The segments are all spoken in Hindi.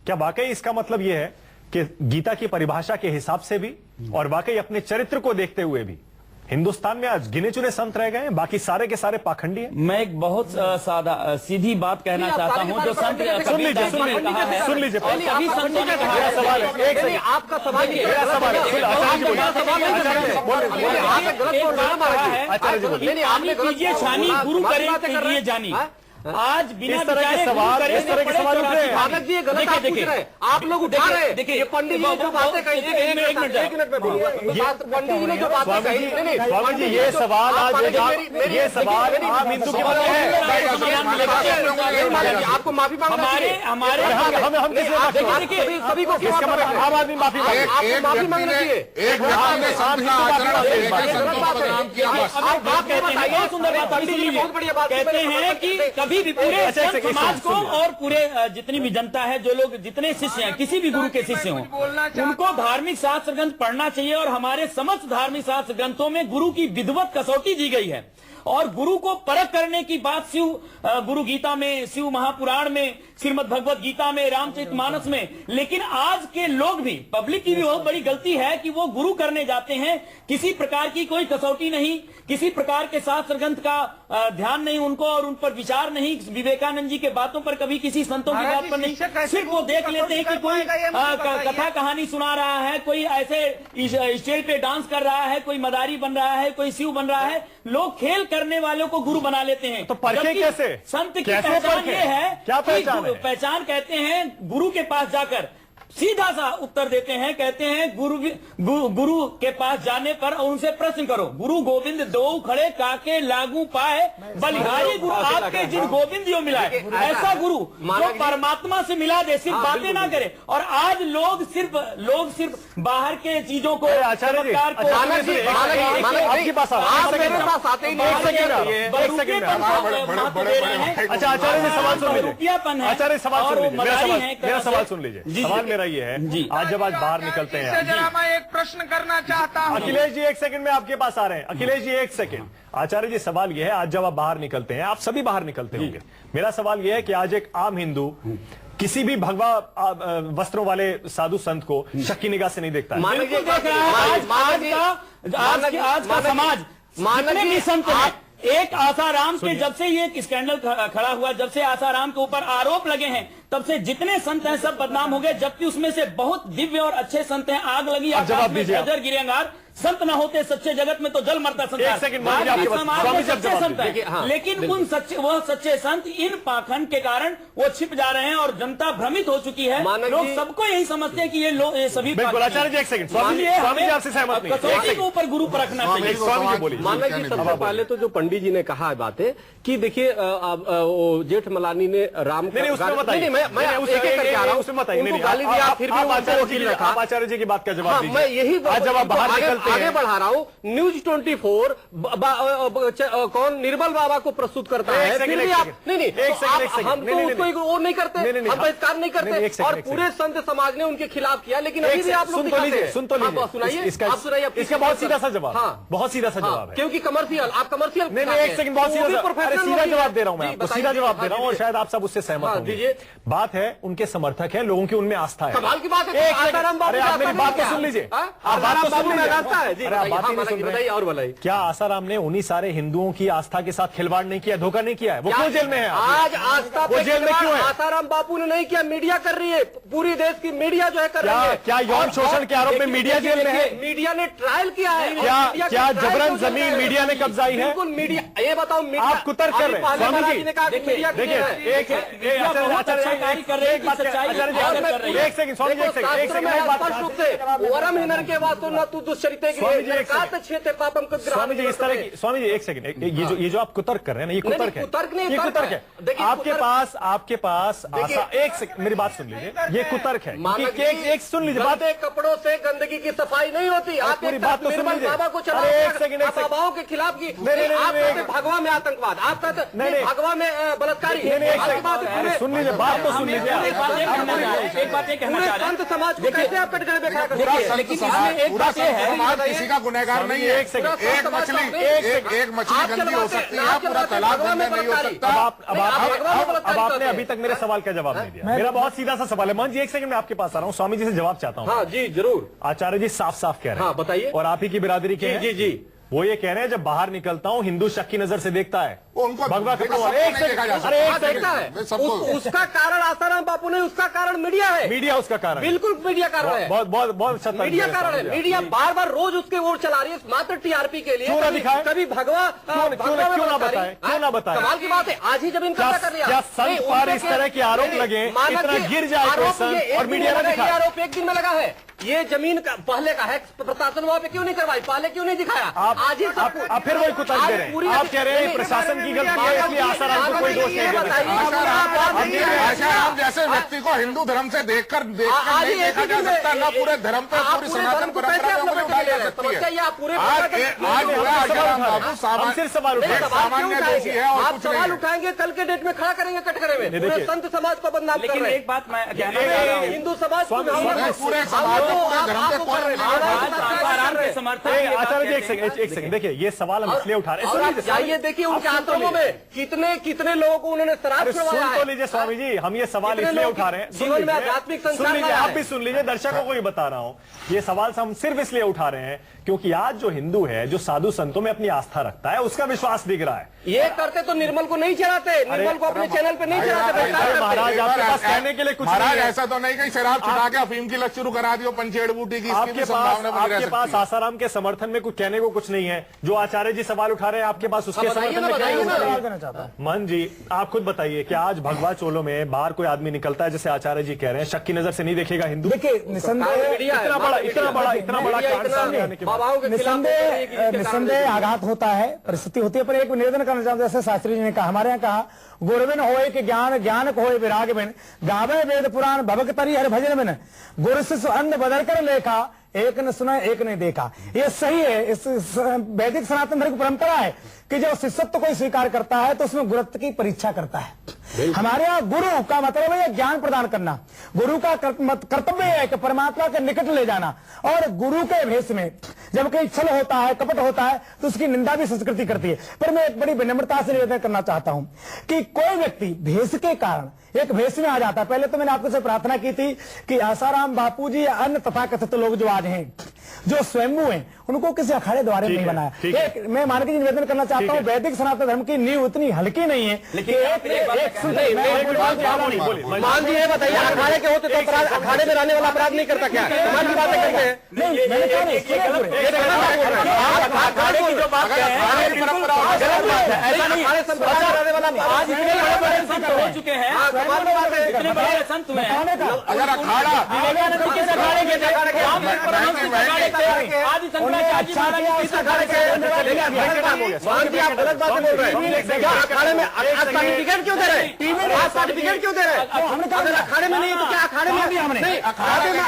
क्या वाकई इसका मतलब यह है कि गीता की परिभाषा के हिसाब से भी और वाकई अपने चरित्र को देखते हुए भी हिंदुस्तान में आज गिने चुने संत रह गए हैं, बाकी सारे के सारे पाखंडी हैं? मैं एक बहुत सादा सीधी बात कहना चाहता हूं जो संत कबीरदास ने कहा है। सुन लीजिए, सभी संतों ने कहा है। सवाल है, एक सेकंड, आपका सवाल है, मेरा सवाल है, आपने कीजिए छानी गुरु करे कीजिए जानी। आज बिना इस तरह के सवाल उठ रहे हैं। स्वागत जी, गलत आप पूछ रहे हैं, आप लोग उठा रहे हैं। देखिए पंडित जी ने जो बातें कही, एक मिनट में बोलिए। पंडित जी ने जो बातें कही, स्वामी जी ये सवाल आज ये सवाल आम हिंदू के बारे में है। आपको माफी मांगना चाहिए। हमारे हम सभी को आम आदमी माफी आपको माफी मांगना चाहिए। एक व्यक्ति ने संत का आचरण देखकर संतों को बदनाम किया। आप बात बताइए, बहुत सुंदर बात बहुत बढ़िया बात कहते हैं कि कभी भी पूरे संत समाज को और पूरे जितनी भी जनता है, जो लोग जितने शिष्य हैं, किसी भी गुरु के शिष्य हों, उनको धार्मिक शास्त्र ग्रंथ पढ़ना चाहिए। और हमारे समस्त धार्मिक शास्त्र ग्रंथों में गुरु की विधिवत कसौटी दी गई है और गुरु को परख करने की बात गुरु गीता में, शिव महापुराण में, श्रीमद् भगवत गीता में, रामचरितमानस में। लेकिन आज के लोग भी, पब्लिक की भी बहुत बड़ी गलती है कि वो गुरु करने जाते हैं, किसी प्रकार की कोई कसौटी नहीं, किसी प्रकार के शास्त्र ग्रंथ का ध्यान नहीं उनको और उन पर विचार नहीं, विवेकानंद जी के बातों पर कभी किसी संतों की बात पर नहीं, सिर्फ वो देख लेते हैं कि कोई कथा कहानी सुना रहा है, कोई ऐसे स्टेज पे डांस कर रहा है, कोई मदारी बन रहा है, कोई शिव बन रहा है। लोग खेल करने वालों को गुरु बना लेते हैं। तो परखे कैसे? संत की पहचान ये है, क्या पहचान है? पहचान कहते हैं गुरु के पास जाकर सीधा सा उत्तर देते हैं। कहते हैं गुरु के पास जाने पर उनसे प्रश्न करो, गुरु गोविंद दो खड़े काके लागू पाए, बलिहारी गुरु आपके जिन गोविंद यो मिलाए। ऐसा गुरु जो परमात्मा से मिला दे, सिर्फ बातें ना करे। और आज लोग सिर्फ बाहर के चीजों को, चमत्कार को, अच्छा आचार्य जी सवाल सुन लीजिए, रुपयापन है, आचार्य सवाल सुन लीजिए, मेरा सवाल सुन लीजिए। सवाल मेरा ये है जी, आज जब आज बाहर निकलते हैं, मैं एक प्रश्न करना चाहता हूँ। अखिलेश जी एक सेकंड में आपके पास आ रहे हैं। अखिलेश जी एक सेकंड। आचार्य जी सवाल ये है, आज जब आप बाहर निकलते हैं, आप सभी बाहर निकलते होंगे, मेरा सवाल ये है कि आज एक आम हिंदू किसी भी भगवा वस्त्रों वाले साधु संत को शक की निगाह से नहीं देखता है। आज का समाज जितने भी संत हैं, एक आसाराम के जब से ये स्कैंडल खड़ा हुआ, जब से आसाराम के ऊपर आरोप लगे हैं, तब से जितने संत हैं सब बदनाम हो गए। जबकि उसमें से बहुत दिव्य और अच्छे संत हैं। आग लगी आकाश में, नजर गिरे अंगार, संत न होते सच्चे जगत में तो जल मरता संसार। सच्चे संत हैं, लेकिन उन सच्चे संत इन पाखंड के कारण वो छिप जा रहे हैं और जनता भ्रमित हो चुकी है। लोग सबको यही समझते हैं कि ये सभी। आचार्य जी एक सेकंड, स्वामी जी आपसे सहमत नहीं, कसौटी के ऊपर गुरु परखना चाहिए। स्वामी जी बोलिए। माना जी सबसे पहले तो जो पंडित जी ने कहा है बातें कि देखिए जेठमलानी ने राम मैं एक एक करके आ रहा हूँ, उसमें बताइए, गाली दिया, फिर भी आप आचार्य जी की बात का जवाब दीजिए। मैं यही जब आप बाहर निकलते आगे बढ़ा रहा हूँ। न्यूज 24 कौन निर्मल बाबा को प्रस्तुत करता है, फिर भी आप नहीं हम तो उसको वो नहीं करते, हम बहिष्कार नहीं करते। और पूरे संत समाज ने उनके खिलाफ किया, लेकिन अभी भी आप लोग सुन तो लीजिए, इसका बहुत सीधा सा जवाब, बहुत सीधा सा जवाब है, क्योंकि कमर्शियल आप कमर्शियल नहीं, एक सेकंड, बहुत सीधा जवाब दे रहा हूं मैं आपको, सीधा जवाब दे रहा हूं और शायद आप सब उससे सहमत होंगे। बात है उनके समर्थक है, लोगों की उनमें आस्था है। कमाल की बात है। अरे आप मेरी बात तो सुन लीजिए, आप बात तो सुन लीजिए। अरे आप बात ही नहीं सुन रहे। और बताइए, क्या आसाराम ने उन्हीं सारे हिंदुओं की आस्था के साथ खिलवाड़ नहीं किया, धोखा नहीं किया है? वो क्यों जेल में है आज? आस्था वो जेल में क्यों है? आसाराम बापू ने नहीं किया, मीडिया कर रही है, पूरी देश की मीडिया जो है कर रही है। क्या यौन शोषण के आरोप में मीडिया जेल में है? मीडिया ने ट्रायल किया है। क्या जबरन जमीन मीडिया ने कब्जाई है? बिल्कुल मीडिया, ये बताओ आप कुतर कर रहे हैं स्वामी जी। देखिए एक सेकंड स्वामी जी, एक सेकंड वरम हिनर के बाद तो न तू दुष्चरित्र स्वामी जी इस तरह की, स्वामी जी एक सेकंड, ये जो आप कुतर्क कर रहे हैं ना, ये कुतर्क है, ये कुतर्क है। आपके पास आशा, एक सेकंड मेरी बात सुन लीजिए, ये कुतर्क है। एक सुन लीजिए बात, कपड़ों से गंदगी की सफाई नहीं होती। आप पूरी बात तो सुन लीजिए। बाबा को चला बाबाओं के खिलाफ की, आप कहते भगवा में आतंकवाद, आप कहते भगवा में बलात्कारी। सुन लीजिए, बात तो सुन लीजिए। एक बात ये कहना पूरे चाह रहे हैं, संत समाज को कैसे आप कटघरे में खड़ा कर पूरा सकते हैं? संत लेकिन समाज, इसमें एक पूरा बात ये संत है, समाज किसी का गुनहगार नहीं है। एक सेकंड, एक मछली गंदी हो सकती है, पूरा तालाब गंदा नहीं हो सकता। अब आपने अभी तक मेरे सवाल का जवाब नहीं दिया। मेरा बहुत सीधा सा सवाल है। मोहन जी, एक सेकंड में आपके पास आ रहा हूँ, स्वामी जी से जवाब चाहता हूँ। हाँ जी, जरूर। आचार्य जी साफ साफ कह रहे हैं। हाँ, बताइए। और आप ही की बिरादरी के हैं। जी जी, वो ये कह रहे हैं जब बाहर निकलता हूं हिंदू शक की नजर से देखता है। उनको भगवा देखा कपड़ों वाले। सबको एक नहीं देखा जा सेकंड, अरे एक सकता। सेकंड, है सबको उसका कारण आसाराम बापू नहीं, उसका कारण मीडिया है। मीडिया उसका कारण है। बिल्कुल मीडिया कारण है। बहुत बहुत बहुत अच्छा तर्क मीडिया दिया कारण है। स्वामी जी। मीडिया बार बार रोज उसके ओर चला रही है मात्र टीआरपी के लिए। क्यों ना कभी- दिखाए? कभी भगवा क्यों ना बताए? क्यों ना बताए? कमाल की बात है, आज ही जब इनका क्या कर लिया। क्या संत पर इस तरह के आरोप लगे, इतना गिर जाए कोई संत और मीडिया ने दिखाया? आरोप एक दिन में लगा है। ये जमीन का पहले का है, प्रशासन वहां पे क्यों नहीं करवाई, पहले क्यों नहीं दिखाया? आज ही आप फिर वही कुतर्क दे रहे हैं। आप कह रहे हैं प्रशासन की गलती है इसलिए आसाराम को कोई दोष नहीं देना चाहिए। आसाराम जैसे व्यक्ति को हिंदू धर्म से देखकर नहीं देखा जा सकता, न पूरे धर्म पे पूरी सनातन परंपरा को उठाई जा सकती है। आज बाबू हम सिर्फ सवाल उठाए। सामान्य दोषी है और आप कुछ सवाल नहीं है। उठाएंगे, कल के डेट में खड़ा करेंगे कटघरे में, पूरे देखिए। संत समाज को बदनाम कर लेकिन रहे हैं। एक बात मैं कहना चाह रहा हूँ, हिंदू समाज को पूरे समाज को पूरे धर्म पे कौन नहीं आज आसाराम के समर्थन में ये बात आचार्य जी कहते हैं। एक सेकंड देखिए, ये सवाल हम इसलिए उठा रहे और आप हैं। जाइए देखिए उनके आश्रमों में कितने कितने लोगों को उन्होंने शराब अरे करवाया सुन तो है। लीजिए स्वामी जी, हम ये सवाल कितने इसलिए लोग उठा रहे हैं। सुन जीवन में लीजिए, आध्यात्मिक सुन संस्कार लीजिए, लाया आप है। भी सुन लीजिए, दर्शकों को ही बता रहा हूं। ये सवाल हम सिर्फ इसलिए उठा रहे हैं क्योंकि आज जो हिंदू है, जो साधु संतों में अपनी आस्था रखता है, उसका विश्वास दिख रहा है। ये करते तो निर्मल को नहीं चढ़ाते, निर्मल को अपने चैनल पे नहीं चढ़ाते। अरे महाराज, आपके पास कहने के लिए कुछ महाराज नहीं है। ऐसा तो नहीं कहीं शराब छुटा के अफीम की लत शुरू करा दियो, पंचेड़ बूटी की, इसकी भी संभावना बनी रह आपके पास सकती है। आसाराम के समर्थन में कुछ कहने को कुछ नहीं है। जो आचार्य जी सवाल उठा रहे हैं आपके पास उसके बताइए समर्थन ना, में क्या बताइए ना। सवाल देना चाहता है? मन जी, आप खुद बताइए कि आज भगवा चोलों में बाहर कोई आदमी निकलता है जैसे आचार्य जी कह रहे हैं, शक की नजर से नहीं देखेगा हिंदू? देखिए, निसंदेह इतना बड़ा कांड सामने आने के बाद बाबाओं के खिलाफ निसंदेह आघात होता है, परिस्थिति होती है। पर एक निवेदन करना चाहता हूं, जैसे शास्त्री जी ने कहा, हमारे यहाँ कहा, गुरबिन होए कि ज्ञान, ज्ञान को होए विराग बिन, गावे वेद पुराण भवक तरी हर भजन बिन, गुरु शिष्य अन्न बदल कर लेखा, एक ने सुना एक ने देखा। ये सही है, इस वैदिक सनातन धर्म की परंपरा है कि जब शिष्यत्व कोई स्वीकार करता है तो उसमें गुरुत्व की परीक्षा करता है। हमारे यहाँ गुरु का मतलब है ज्ञान प्रदान करना। गुरु का कर्तव्य है कि परमात्मा के निकट ले जाना। और गुरु के भेष में जब कोई छल होता है, कपट होता है, तो उसकी निंदा भी संस्कृति करती है। पर मैं एक बड़ी विनम्रता से निवेदन करना चाहता हूं कि कोई व्यक्ति भेष के कारण एक भेष में आ जाता है। पहले तो मैंने आपसे प्रार्थना की थी कि आसाराम बापू जी या अन्य तथाकथित लोग जो आज हैं, जो स्वयंभू हैं, उनको किसी अखाड़े द्वारे नहीं बनाया। एक मैं मान के निवेदन करना चाहता हूँ, वैदिक सनातन धर्म की नींव उतनी हल्की नहीं है। लेकिन मान जी ये बताइए, अखाड़े के होते तो अपराध, अखाड़े में रहने वाला अपराध नहीं करता क्या? मान की बातें करते हैं। नहीं, मैंने कहा नहीं, अखाड़े की जो बात है ऐसा नहीं, अखाड़े संप्रदाय में रहने वाला आज इतने बड़े संत हो चुके हैं, इतने बड़े संत हुए हैं, अगर अखाड़ा विवेकानंद किस अखाड़े के थे, रामकृष्ण परमहंस किस अखाड़े के, आदि शंकराचार्य जी महाराज किस अखाड़े के? मान जी आप गलत बातें बोल रहे हैं। क्या अखाड़े में सर्टिफिकेट क्यों दे रहे हैं? आप सर्टिफिकेट क्यों दे रहे हैं? अगर अखाड़े में नहीं है तो क्या अखाड़े में नहीं? अखाड़े में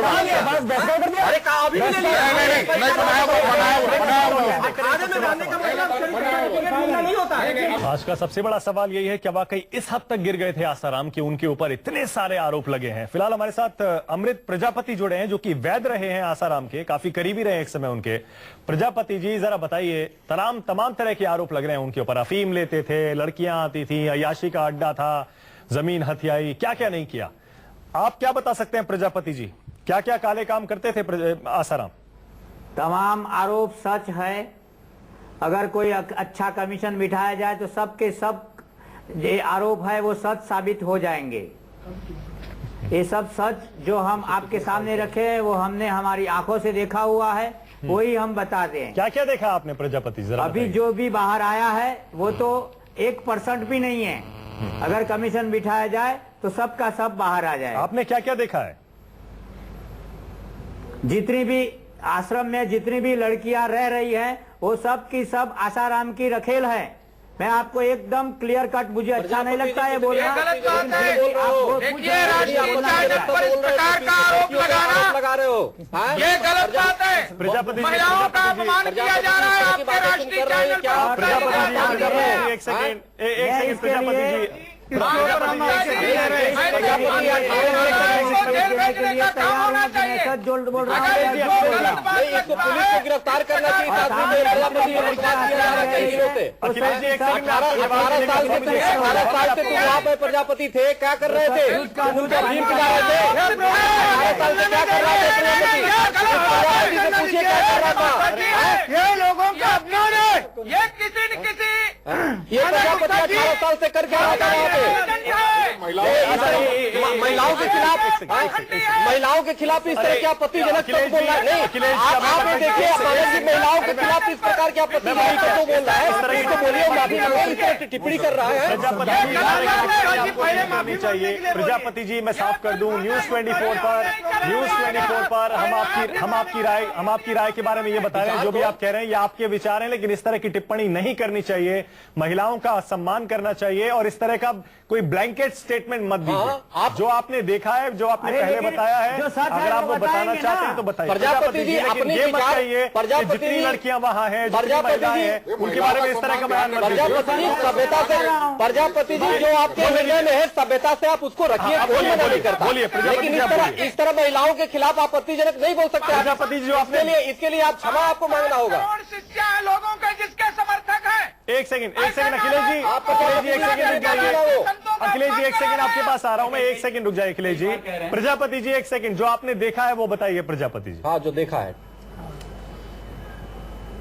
अरे कहा अभी भी नहीं बनाया अखाड़े में रहने का मतलब नहीं होता है। आज का सबसे बड़ा सवाल यही है कि वाकई इस हद तक गिर गए थे आसाराम कि उनके ऊपर इतने सारे आरोप लगे हैं। फिलहाल हमारे साथ अमृत प्रजापति जुड़े हैं, जो कि वैद रहे हैं आसाराम के, काफी करीबी रहे एक समय उनके। प्रजापति जी, जरा बताइए, तमाम तरह के आरोप लग रहे हैं उनके ऊपर। अफीम लेते थे, लड़कियां आती थी, अय्याशी का अड्डा था, जमीन हथियाई, क्या क्या नहीं किया। आप क्या बता सकते हैं प्रजापति जी, क्या क्या काले काम करते थे आसाराम? तमाम आरोप सच है। अगर कोई अच्छा कमीशन बिठाया जाए तो सबके सब ये आरोप है वो सच साबित हो जाएंगे। ये सब सच जो हम आपके सामने रखे हैं वो हमने हमारी आंखों से देखा हुआ है, वही हम बताते हैं। क्या क्या देखा आपने प्रजापति, जरा अभी बताइए। जो भी बाहर आया है वो तो 1% भी नहीं है। अगर कमीशन बिठाया जाए तो सबका सब बाहर आ जाए। आपने क्या क्या देखा है? जितनी भी आश्रम में जितनी भी लड़कियां रह रही हैं वो सब की सब आसाराम की रखेल है। मैं आपको एकदम क्लियर कट, मुझे अच्छा नहीं लगता है बोलना। ये गलत बात है। देखिए, राष्ट्रीय आप चैनल पर इस प्रकार का आरोप लगा रहे हो, ये गलत बात है। प्रजापति जी, महिलाओं का अपमान किया जा रहा है आपके राष्ट्रीय चैनल पर। एक सेकेंड प्रजापति जी, जो बोल रहा इसको पुलिस को गिरफ्तार करना चाहिए। अखिलेश जी, एक सेकंड 18 साल से तुम वहाँ पे प्रजापति थे, क्या कर रहे थे? तुम तो भीम पिला रहे थे। 18 साल से क्या कर रहे थे प्रजापति? से पूछिए क्या कर रहा था? ये लोगों का अपमान है। ये किसी न किसी ये प्रजापति 18 साल से कर क्या रहा था वहाँ पे? महिलाओं के खिलाफ इस तरह क्या आपत्तिजनक शब्द बोल रहा है? नहीं, आप ये देखिए, महिलाओं के खिलाफ इस प्रकार क्या आपत्तिजनक शब्द बोल रहा है? इसको बोलिए माफी मांगो, इस तरह टिप्पणी कर रहा है। प्रजापति चाहिए। प्रजापति जी, मैं साफ कर दूं, न्यूज 24 पर हम आपकी राय के बारे में ये बता रहे हैं। जो भी आप कह रहे हैं ये आपके विचार हैं, लेकिन इस तरह की टिप्पणी नहीं करनी चाहिए। महिलाओं का सम्मान करना चाहिए और इस तरह का कोई ब्लैंकेट स्टेटमेंट मत दीजिए। जो आपने देखा है, जो आपने पहले बताया है, अगर आप वो बताना चाहते हैं तो बताइए। प्रजापति जी, अपने ये मत विचार, कहिए कि जितनी लड़कियां वहां हैं, जितनी महिलाएं हैं, उनके बारे में इस तरह का बयान मत दीजिए। प्रजापति जी, सभ्यता से, प्रजापति जी जो आपके निर्णय में है सभ्यता से आप उसको रखिए, कोई मना नहीं करता। लेकिन इस तरह महिलाओं के खिलाफ आपत्तिजनक नहीं बोल सकते प्रजापति जी। जो आपने इसके लिए आप क्षमा आपको मांगना होगा। शिष्य है लोगों का जिसके समर्थक है। एक सेकंड अखिलेश जी, एक सेकंड रुक जाइए। अखिलेश जी, एक सेकंड आपके पास आ रहा हूं मैं, एक सेकंड रुक जाइए अखिलेश जी। प्रजापति जी, एक सेकंड, जो आपने देखा है वो बताइए प्रजापति जी। हाँ, जो देखा है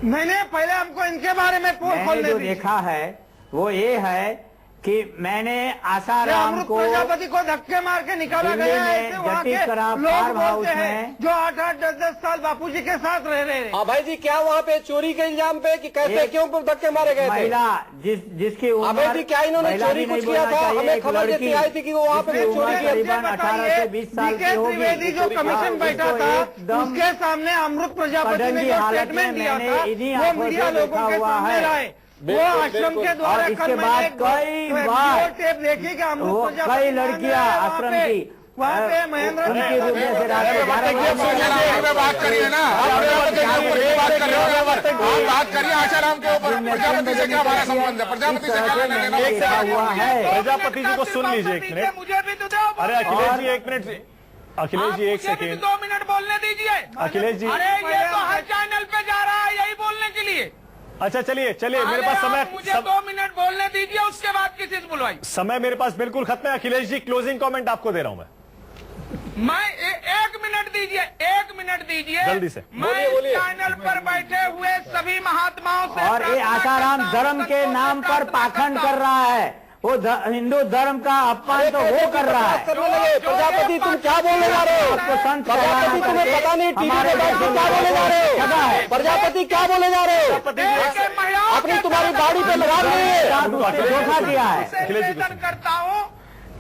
मैंने, पहले हमको इनके बारे में मैंने जो देखा है वो ये है कि मैंने आसाराम को प्रजापति को धक्के मार के निकाला दिल्ली गया है। में ऐसे वहाँ के जटीकरा लोग फार्म हाउस बोलते हैं में जो 8-8, 10-10 साल बापूजी के साथ रह रहे हैं। हाँ भाई जी, क्या वहाँ पे चोरी के इल्जाम पे कि कैसे क्यों धक्के मारे गए थे? महिला जिसकी अबे जी, क्या इन्होंने चोरी कुछ किया था? हमें खबर जैसी आई थी कि वो वहाँ पे चोरी की। करीबन 18 से 20 साल की होगी। त्रिवेदी जो कमीशन बैठा था उसके सामने अमृत प्रजापति ने जो स्टेटमेंट दिया था वो मीडिया लोगों के सामने लाए। वो आश्रम के द्वारा इसके बाद कई बार टेप देखी कि अमृत कई लड़कियां आश्रम की वहाँ पे महेंद्र उनकी रूप में से रात को 12 बजे बात करिए ना, बात करिए आशाराम के ऊपर। प्रजापति से क्या हमारा संबंध है? प्रजापति से क्या लेना देना? हुआ है। प्रजापति जी को सुन लीजिए एक मिनट। मुझे भी तो दो। अरे अखिलेश जी, एक मिनट। अखिलेश जी, एक सेकेंड। 2 मिनट बोलने दीजिए अखिलेश जी, अरे ये तो हर चैनल पे जा रहा है यही बोलने के लिए। अच्छा चलिए मेरे पास समय, मुझे 2 मिनट बोलने दीजिए, उसके बाद किसी से बुलवाई। समय मेरे पास बिल्कुल खत्म है। अखिलेश जी, क्लोजिंग कमेंट आपको दे रहा हूं मैं 1 मिनट दीजिए, 1 मिनट दीजिए जल्दी से। मैं चैनल पर बैठे हुए सभी महात्माओं से और ये आसाराम धर्म के नाम पर पाखंड कर रहा है। वो हिंदू धर्म का अपमान तो वो कर रहा है। प्रजापति, तुम क्या बोलने जा रहे हो? आपको संत प्रजापति, तुम्हें पता नहीं टीवी में बैठ के क्या बोले जा रहे हो? प्रजापति, क्या बोले जा रहे हो? अपनी तुम्हारी बाड़ी पे लगा रही है, धोखा दिया है। निवेदन करता हूँ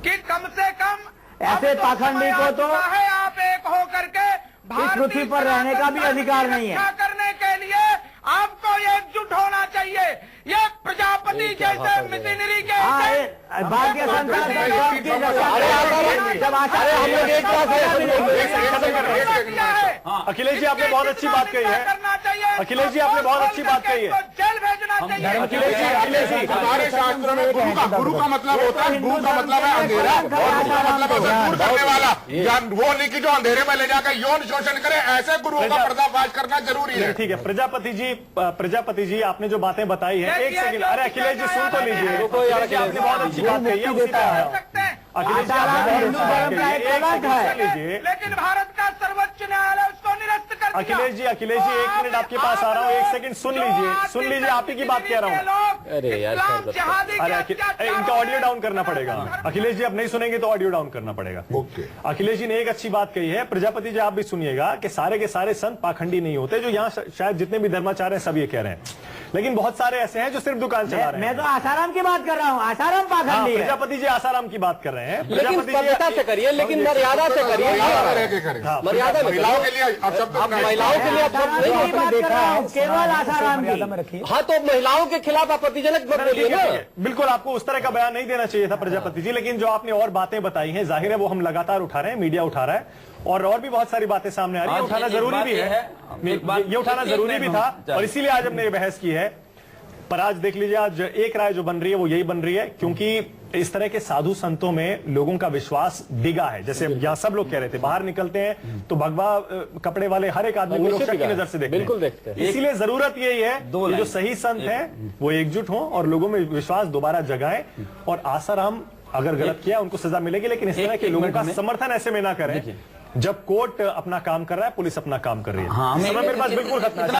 कि कम से कम ऐसे पाखंडी को तो है आप एक हो करके इस पृथ्वी पर रहने का भी अधिकार नहीं है। करने के लिए आपको एकजुट होना चाहिए। ये प्रजापति जैसे मिशनरी के भारतीय संतान अरे हम लोग एक अखिलेश जी, आपने बहुत अच्छी बात कही है। करना चाहिए। अखिलेश जी, आपने बहुत अच्छी बात कही है। जेल भेजना चाहिए। अखिलेश जी, हमारे शास्त्रों में गुरु का मतलब होता है, गुरु का मतलब है अंधेरा, और गुरु का मतलब होता है दूर करने वाला। या वो नहीं कि जो अंधेरे में ले जाकर यौन शोषण करे, ऐसे गुरुओं का पर्दाफाश करना जरूरी है। ठीक है प्रजापति जी, आपने जो बातें बताई है, एक सेकंड। अरे अखिलेश जी, सुन तो लीजिए। आपने बहुत अच्छी बात कही है, उसी पे अखिलेश जी, आपने हिंदू धर्म का एक अलग है, लेकिन भारत का सर्वोच्च न्यायालय उसको निरस्त कर दिया। अखिलेश जी, 1 मिनट आपके पास आ रहा हूँ, 1 सेकंड सुन लीजिए। आप ही की बात कह रहा हूँ। अरे यार, अरे इनका ऑडियो डाउन करना पड़ेगा। अखिलेश जी, अब नहीं सुनेंगे तो ऑडियो डाउन करना पड़ेगा। अखिलेश जी ने एक अच्छी बात कही है। प्रजापति जी, आप भी सुनिएगा कि सारे के सारे संत पाखंडी नहीं होते। जो यहाँ शायद जितने भी धर्माचार्य हैं सब ये कह रहे हैं, लेकिन बहुत सारे ऐसे हैं जो सिर्फ दुकान चला रहे हैं। मैं तो आसाराम की बात कर रहा हूँ। आसाराम पाखंडी है। प्रजापति जी आसाराम की बात कर रहे हैं। लेकिन सभ्यता से करिए, लेकिन मर्यादा से करिए। मर्यादा महिलाओं के लिए अब शब्द महिलाओं के लिए अब बात कर रहा हूँ केवल आसाराम की। हाँ, तो महिलाओं के खिलाफ आप आपत्तिजनक मत बोलिए ना। बिल्कुल आपको उस तरह का बयान नहीं देना चाहिए था प्रजापति जी, लेकिन जो आपने और बातें बताई हैं जाहिर है वो हम लगातार उठा रहे हैं, मीडिया उठा रहा है और भी बहुत सारी बातें सामने आ रही है। उठाना जरूरी भी है, ये उठाना जरूरी भी था और इसीलिए आज हमने ये बहस की है। पर आज देख लीजिए, आज एक राय जो बन रही है वो यही बन रही है, क्योंकि इस तरह के साधु संतों में लोगों का विश्वास डिगा है। जैसे यहाँ सब लोग कह रहे थे, बाहर निकलते हैं तो भगवा कपड़े वाले हर एक आदमी को लोग शक की नजर से देखते हैं। बिल्कुल देखते हैं। इसीलिए जरूरत यही है कि जो सही संत हैं वो एकजुट हों और लोगों में विश्वास दोबारा जगाएं और आसाराम अगर गलत किया उनको सजा मिलेगी, लेकिन इस तरह के लोगों का समर्थन ऐसे में ना करें जब कोर्ट अपना काम कर रहा है, पुलिस अपना काम कर रही है। समय मेरे पास बिल्कुल खत्म है।